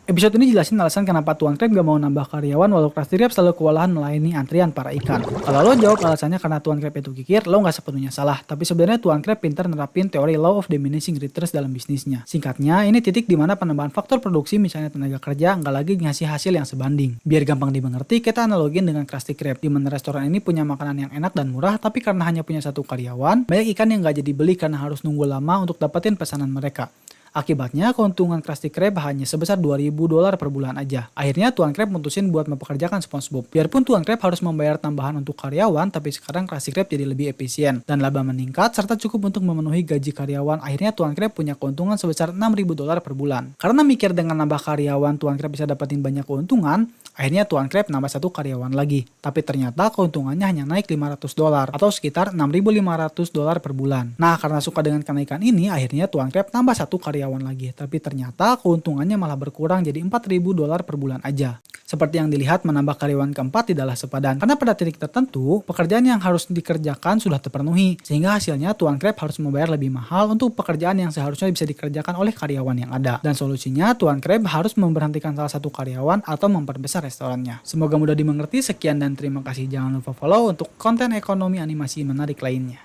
Episode ini jelasin alasan kenapa Tuan Crab gak mau nambah karyawan walau Krusty Krab selalu kewalahan melayani antrian para ikan. Kalau lo jawab alasannya karena Tuan Crab itu kikir, lo nggak sepenuhnya salah. Tapi sebenarnya Tuan Crab pintar nerapin teori Law of Diminishing Returns dalam bisnisnya. Singkatnya, ini titik di mana penambahan faktor produksi misalnya tenaga kerja nggak lagi ngasih hasil yang sebanding. Biar gampang dimengerti, kita analogin dengan Krusty Krab, di mana restoran ini punya makanan yang enak dan murah, tapi karena hanya punya satu karyawan, banyak ikan yang nggak jadi beli karena harus nunggu lama untuk dapetin pesanan mereka. Akibatnya, keuntungan Krusty Krab hanya sebesar $2.000 per bulan aja. Akhirnya Tuan Crab mutusin buat mempekerjakan SpongeBob. Biarpun Tuan Crab harus membayar tambahan untuk karyawan, tapi sekarang Krusty Krab jadi lebih efisien. Dan laba meningkat, serta cukup untuk memenuhi gaji karyawan. Akhirnya Tuan Crab punya keuntungan sebesar $6.000 per bulan. Karena mikir dengan nambah karyawan, Tuan Crab bisa dapetin banyak keuntungan, akhirnya Tuan Crab nambah satu karyawan lagi. Tapi ternyata keuntungannya hanya naik $500 atau sekitar $6.500 per bulan. Nah, karena suka dengan kenaikan ini, akhirnya Tuan Crab nambah satu karyawan lagi, tapi ternyata keuntungannya malah berkurang jadi $4.000 per bulan aja. Seperti yang dilihat, menambah karyawan keempat tidaklah sepadan, karena pada titik tertentu, pekerjaan yang harus dikerjakan sudah terpenuhi, sehingga hasilnya Tuan Crab harus membayar lebih mahal untuk pekerjaan yang seharusnya bisa dikerjakan oleh karyawan yang ada. Dan solusinya, Tuan Crab harus memberhentikan salah satu karyawan atau memperbesar restorannya. Semoga mudah dimengerti, sekian dan terima kasih. Jangan lupa follow untuk konten ekonomi animasi menarik lainnya.